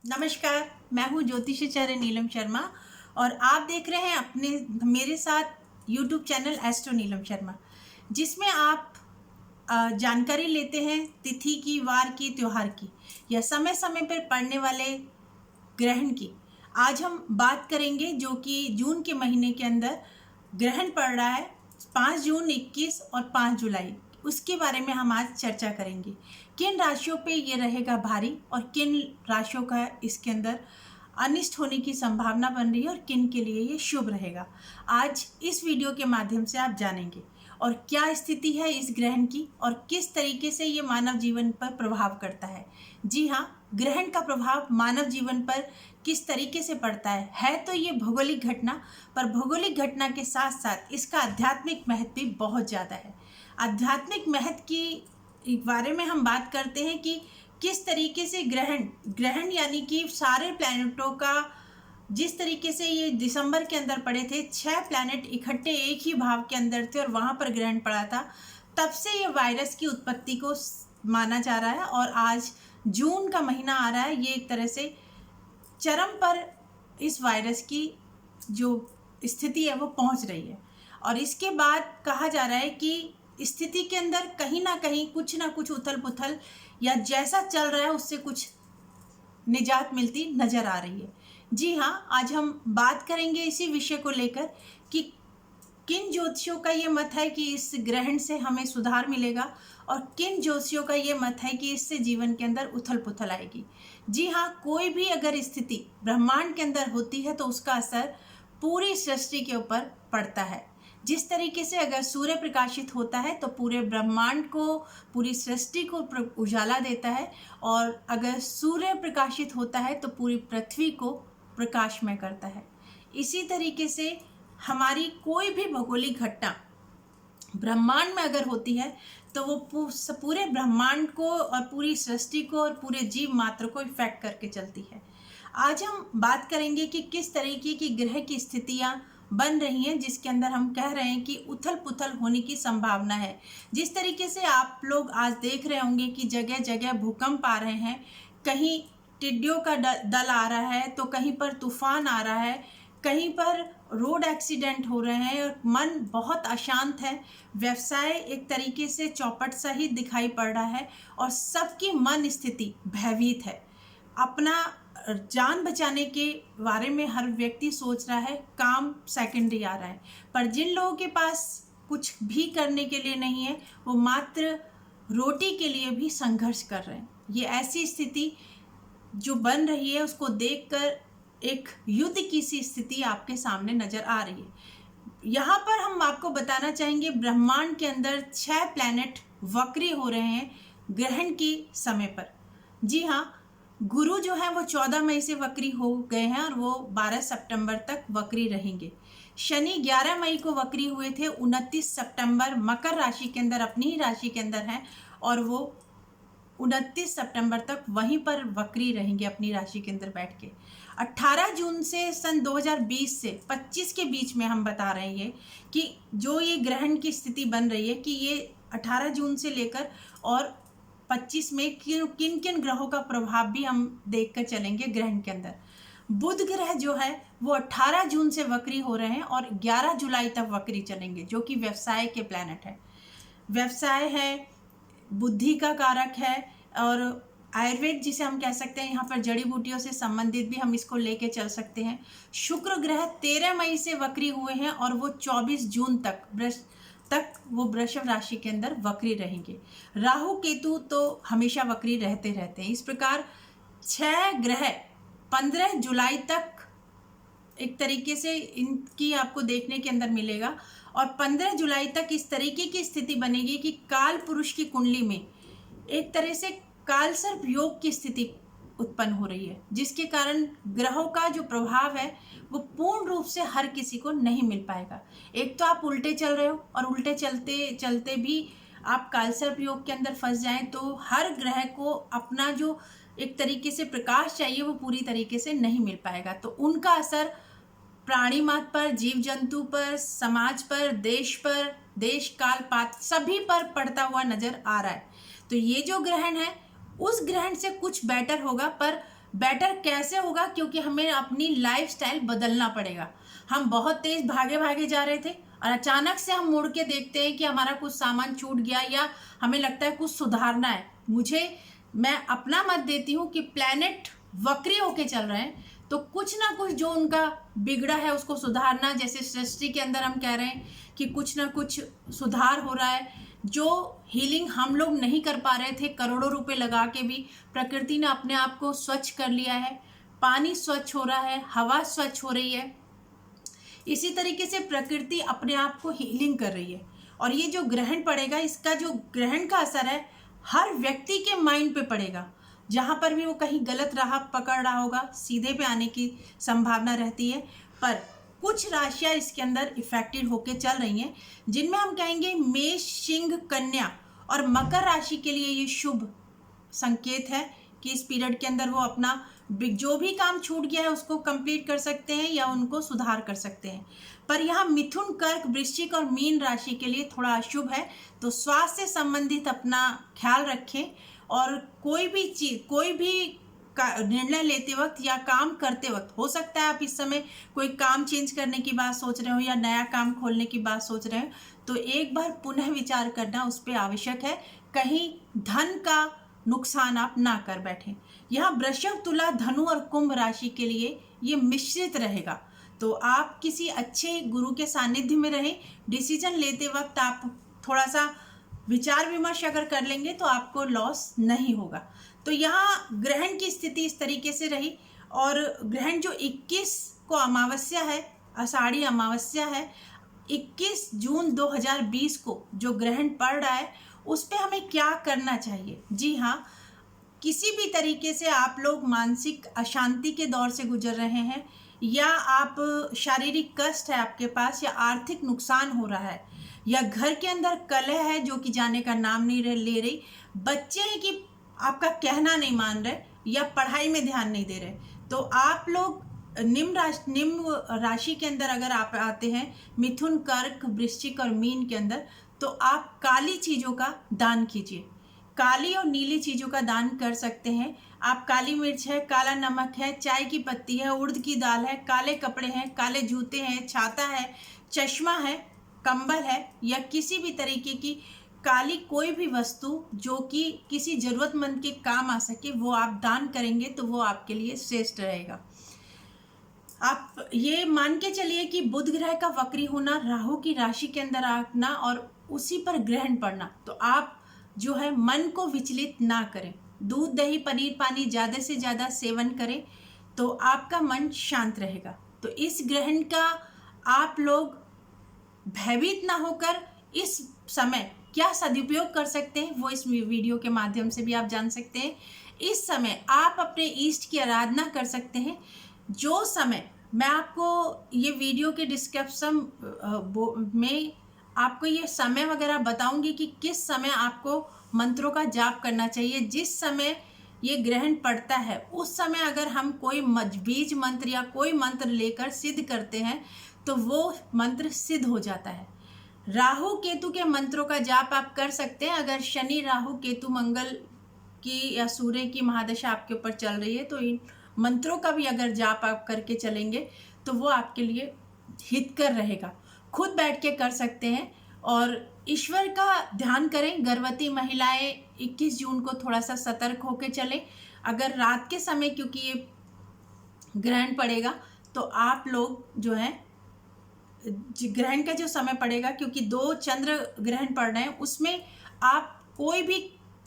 नमस्कार, मैं हूँ ज्योतिषाचार्य नीलम शर्मा और आप देख रहे हैं अपने मेरे साथ YouTube channel astro Neelam Sharma, जिसमें आप जानकारी लेते हैं तिथि की, वार की, त्योहार की या समय समय पर पड़ने वाले ग्रहण की। आज हम बात करेंगे जो कि जून के महीने के अंदर ग्रहण पड़ रहा है, 5 जून, 21 और 5 जुलाई। उसके बारे में हम आज चर्चा करेंगे। किन राशियों पे ये रहेगा भारी और किन राशियों का इसके अंदर अनिष्ट होने की संभावना बन रही है और किन के लिए ये शुभ रहेगा, आज इस वीडियो के माध्यम से आप जानेंगे। और क्या स्थिति है इस ग्रहण की और किस तरीके से ये मानव जीवन पर प्रभाव करता है। जी हाँ, ग्रहण का प्रभाव मानव जीवन पर किस तरीके से पड़ता है तो ये भौगोलिक घटना, पर भौगोलिक घटना के साथ साथ इसका आध्यात्मिक महत्व भी बहुत ज़्यादा है। आध्यात्मिक महत्व की बारे में हम बात करते हैं कि किस तरीके से ग्रहण ग्रहण यानी कि सारे प्लैनेटों का, जिस तरीके से ये दिसंबर के अंदर पड़े थे, 6 प्लैनेट इकट्ठे एक ही भाव के अंदर थे और वहाँ पर ग्रहण पड़ा था, तब से ये वायरस की उत्पत्ति को माना जा रहा है। और आज जून का महीना आ रहा है, ये एक तरह से चरम पर इस वायरस की जो स्थिति है वो पहुंच रही है। और इसके बाद कहा जा रहा है कि स्थिति के अंदर कहीं ना कुछ उथल पुथल या जैसा चल रहा है उससे कुछ निजात मिलती नजर आ रही है। जी हाँ, आज हम बात करेंगे इसी विषय को लेकर कि किन ज्योतिषियों का ये मत है कि इस ग्रहण से हमें सुधार मिलेगा और किन ज्योतिषियों का ये मत है कि इससे जीवन के अंदर उथल पुथल आएगी। जी हाँ, कोई भी अगर स्थिति ब्रह्मांड के अंदर होती है तो उसका असर पूरी सृष्टि के ऊपर पड़ता है। जिस तरीके से अगर सूर्य प्रकाशित होता है तो पूरे ब्रह्मांड को, पूरी सृष्टि को उजाला देता है, और अगर सूर्य प्रकाशित होता है तो पूरी पृथ्वी को प्रकाशमय करता है। इसी तरीके से हमारी कोई भी भौगोलिक घटना ब्रह्मांड में अगर होती है तो वो पूरे ब्रह्मांड को और पूरी सृष्टि को और पूरे जीव मात्र को इफेक्ट करके चलती है। आज हम बात करेंगे कि किस तरीके की ग्रह की स्थितियां बन रही हैं जिसके अंदर हम कह रहे हैं कि उथल पुथल होने की संभावना है। जिस तरीके से आप लोग आज देख रहे होंगे कि जगह जगह भूकंप आ रहे हैं, कहीं टिड्डियों का दल आ रहा है तो कहीं पर तूफान आ रहा है, कहीं पर रोड एक्सीडेंट हो रहे हैं और मन बहुत अशांत है। व्यवसाय एक तरीके से चौपट सा ही दिखाई पड़ रहा है और सबकी मन स्थिति भयभीत है। अपना जान बचाने के बारे में हर व्यक्ति सोच रहा है, काम सेकेंडरी आ रहा है। पर जिन लोगों के पास कुछ भी करने के लिए नहीं है वो मात्र रोटी के लिए भी संघर्ष कर रहे हैं। ये ऐसी स्थिति जो बन रही है उसको देखकर एक युद्ध की सी स्थिति आपके सामने नजर आ रही है। यहाँ पर हम आपको बताना चाहेंगे ब्रह्मांड के अंदर 6 प्लैनेट वक्री हो रहे हैं ग्रहण की समय पर। जी हाँ, गुरु जो है वो 14 मई से वक्री हो गए हैं और वो 12 सितंबर तक वक्री रहेंगे। शनि 11 मई को वक्री हुए थे, 29 सितंबर मकर राशि के अंदर, अपनी ही राशि के अंदर हैं और वो 29 सितंबर तक वहीं पर वक्री रहेंगे अपनी राशि के अंदर बैठ के। 18 जून से सन 2020 से 25 के बीच में हम बता रहे हैं कि जो ये ग्रहण की स्थिति बन रही है कि ये 18 जून से लेकर और 25 में किन किन ग्रहों का प्रभाव भी हम देख कर चलेंगे ग्रहण के अंदर। बुध ग्रह जो है वो 18 जून से वक्री हो रहे हैं और 11 जुलाई तक वक्री चलेंगे, जो कि व्यवसाय के प्लैनेट है। व्यवसाय है, बुद्धि का कारक है और आयुर्वेद जिसे हम कह सकते हैं, यहाँ पर जड़ी बूटियों से संबंधित भी हम इसको लेके चल सकते हैं। शुक्र ग्रह 13 मई से वक्री हुए हैं और वो 24 जून तक वो वृषभ राशि के अंदर वक्री रहेंगे। राहु केतु तो हमेशा वक्री रहते रहते हैं। इस प्रकार 6 ग्रह 15 जुलाई तक एक तरीके से इनकी आपको देखने के अंदर मिलेगा और 15 जुलाई तक इस तरीके की स्थिति बनेगी कि काल पुरुष की कुंडली में एक तरह से कालसर्प योग की स्थिति उत्पन्न हो रही है, जिसके कारण ग्रहों का जो प्रभाव है वो पूर्ण रूप से हर किसी को नहीं मिल पाएगा। एक तो आप उल्टे चल रहे हो और उल्टे चलते चलते भी आप कालसर्प योग के अंदर फंस जाएं तो हर ग्रह को अपना जो एक तरीके से प्रकाश चाहिए वो पूरी तरीके से नहीं मिल पाएगा। तो उनका असर प्राणी मात्र पर, जीव जंतु पर, समाज पर, देश काल पात सभी पर पड़ता हुआ नजर आ रहा है। तो ये जो ग्रहण है उस ग्रहण से कुछ बेटर होगा, पर बेटर कैसे होगा? क्योंकि हमें अपनी लाइफस्टाइल बदलना पड़ेगा। हम बहुत तेज भागे भागे जा रहे थे और अचानक से हम मुड़ के देखते हैं कि हमारा कुछ सामान छूट गया या हमें लगता है कुछ सुधारना है। मैं अपना मत देती हूँ कि प्लैनेट वक्री होके चल रहे हैं, तो कुछ ना कुछ जो उनका बिगड़ा है उसको सुधारना। जैसे सृष्टि के अंदर हम कह रहे हैं कि कुछ ना कुछ सुधार हो रहा है। जो हीलिंग हम लोग नहीं कर पा रहे थे, करोड़ों रुपए लगा के भी, प्रकृति ने अपने आप को स्वच्छ कर लिया है। पानी स्वच्छ हो रहा है, हवा स्वच्छ हो रही है। इसी तरीके से प्रकृति अपने आप को हीलिंग कर रही है। और ये जो ग्रहण पड़ेगा, इसका जो ग्रहण का असर है हर व्यक्ति के माइंड पे पड़ेगा। जहाँ पर भी वो कहीं गलत राह पकड़ रहा होगा, सीधे पे आने की संभावना रहती है। पर कुछ राशियाँ इसके अंदर इफेक्टेड होके चल रही हैं, जिनमें हम कहेंगे मेष, सिंह, कन्या और मकर राशि के लिए ये शुभ संकेत है कि इस पीरियड के अंदर वो अपना जो भी काम छूट गया है उसको कंप्लीट कर सकते हैं या उनको सुधार कर सकते हैं। पर यहाँ मिथुन, कर्क, वृश्चिक और मीन राशि के लिए थोड़ा अशुभ है। तो स्वास्थ्य से संबंधित अपना ख्याल रखें और कोई भी निर्णय लेते वक्त या काम करते वक्त, हो सकता है आप इस समय कोई काम चेंज करने की बात सोच रहे हो या नया काम खोलने की बात सोच रहे हो, तो एक बार पुनः विचार करना उस पर आवश्यक है। कहीं धन का नुकसान आप ना कर बैठें। यहाँ वृषभ, तुला, धनु और कुंभ राशि के लिए ये मिश्रित रहेगा। तो आप किसी अच्छे गुरु के सानिध्य में रहें। डिसीजन लेते वक्त आप थोड़ा सा विचार विमर्श अगर कर लेंगे तो आपको लॉस नहीं होगा। तो यहाँ ग्रहण की स्थिति इस तरीके से रही। और ग्रहण जो 21 को अमावस्या है, आषाढ़ी अमावस्या है, 21 जून 2020 को जो ग्रहण पड़ रहा है उस पर हमें क्या करना चाहिए? जी हाँ, किसी भी तरीके से आप लोग मानसिक अशांति के दौर से गुजर रहे हैं या आप शारीरिक कष्ट है आपके पास या आर्थिक नुकसान हो रहा है या घर के अंदर कलह है जो कि जाने का नाम नहीं ले रही, बच्चे हैं कि आपका कहना नहीं मान रहे या पढ़ाई में ध्यान नहीं दे रहे, तो आप लोग निम्न राशि के अंदर अगर आप आते हैं, मिथुन, कर्क, वृश्चिक और मीन के अंदर, तो आप काली चीज़ों का दान कीजिए। काली और नीली चीज़ों का दान कर सकते हैं आप। काली मिर्च है, काला नमक है, चाय की पत्ती है, उड़द की दाल है, काले कपड़े हैं, काले जूते हैं, छाता है, चश्मा है, कंबल है या किसी भी तरीके की काली कोई भी वस्तु जो कि किसी ज़रूरतमंद के काम आ सके, वो आप दान करेंगे तो वो आपके लिए श्रेष्ठ रहेगा। आप ये मान के चलिए कि बुध ग्रह का वक्री होना, राहु की राशि के अंदर आना और उसी पर ग्रहण पड़ना, तो आप जो है मन को विचलित ना करें। दूध, दही, पनीर, पानी ज़्यादा से ज़्यादा सेवन करें तो आपका मन शांत रहेगा। तो इस ग्रहण का आप लोग भयभीत ना होकर इस समय क्या सदुपयोग कर सकते हैं वो इस वीडियो के माध्यम से भी आप जान सकते हैं। इस समय आप अपने इष्ट की आराधना कर सकते हैं। जो समय मैं आपको ये वीडियो के डिस्क्रिप्शन में आपको ये समय वगैरह बताऊंगी कि किस समय आपको मंत्रों का जाप करना चाहिए। जिस समय ये ग्रहण पड़ता है उस समय अगर हम कोई बीज मंत्र या कोई मंत्र लेकर सिद्ध करते हैं तो वो मंत्र सिद्ध हो जाता है। राहु केतु के मंत्रों का जाप आप कर सकते हैं। अगर शनि, राहु, केतु, मंगल की या सूर्य की महादशा आपके ऊपर चल रही है तो इन मंत्रों का भी अगर जाप आप करके चलेंगे तो वो आपके लिए हितकर रहेगा। खुद बैठ के कर सकते हैं और ईश्वर का ध्यान करें। गर्भवती महिलाएं 21 जून को थोड़ा सा सतर्क होकर चलें। अगर रात के समय क्योंकि ये ग्रहण पड़ेगा तो आप लोग जो है ग्रहण का जो समय पड़ेगा, क्योंकि 2 चंद्र ग्रहण पड़ रहे हैं, उसमें आप कोई भी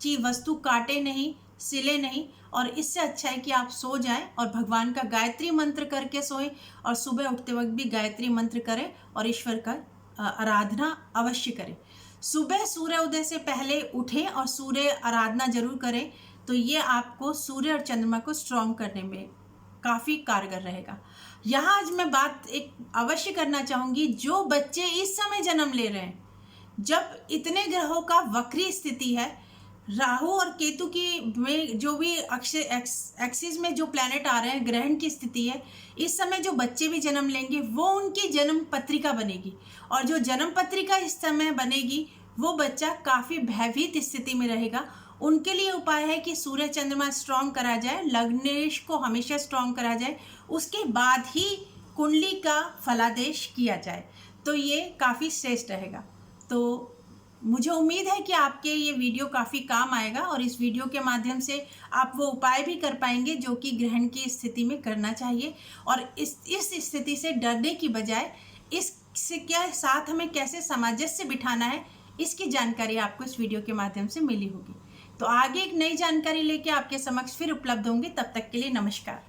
चीज वस्तु काटे नहीं, सिले नहीं। और इससे अच्छा है कि आप सो जाएं और भगवान का गायत्री मंत्र करके सोएं और सुबह उठते वक्त भी गायत्री मंत्र करें और ईश्वर का आराधना अवश्य करें। सुबह सूर्य उदय से पहले उठें और सूर्य आराधना जरूर करें, तो ये आपको सूर्य और चंद्रमा को स्ट्रॉन्ग करने में काफ़ी कारगर रहेगा। यहाँ आज मैं बात एक अवश्य करना चाहूँगी, जो बच्चे इस समय जन्म ले रहे हैं, जब इतने ग्रहों का वक्री स्थिति है, राहु और केतु की में जो भी एक्सिस में जो प्लैनेट आ रहे हैं, ग्रहण की स्थिति है, इस समय जो बच्चे भी जन्म लेंगे वो उनकी जन्म पत्रिका बनेगी और जो जन्म पत्रिका इस समय बनेगी वो बच्चा काफ़ी भयभीत स्थिति में रहेगा। उनके लिए उपाय है कि सूर्य चंद्रमा स्ट्रॉन्ग करा जाए, लग्नेश को हमेशा स्ट्रॉन्ग करा जाए, उसके बाद ही कुंडली का फलादेश किया जाए, तो ये काफ़ी श्रेष्ठ रहेगा। तो मुझे उम्मीद है कि आपके ये वीडियो काफ़ी काम आएगा और इस वीडियो के माध्यम से आप वो उपाय भी कर पाएंगे जो कि ग्रहण की स्थिति में करना चाहिए, और इस स्थिति से डरने की बजाय इससे क्या साथ हमें कैसे सामंजस्य बिठाना है, इसकी जानकारी आपको इस वीडियो के माध्यम से मिली होगी। तो आगे एक नई जानकारी लेके आपके समक्ष फिर उपलब्ध होंगे। तब तक के लिए नमस्कार।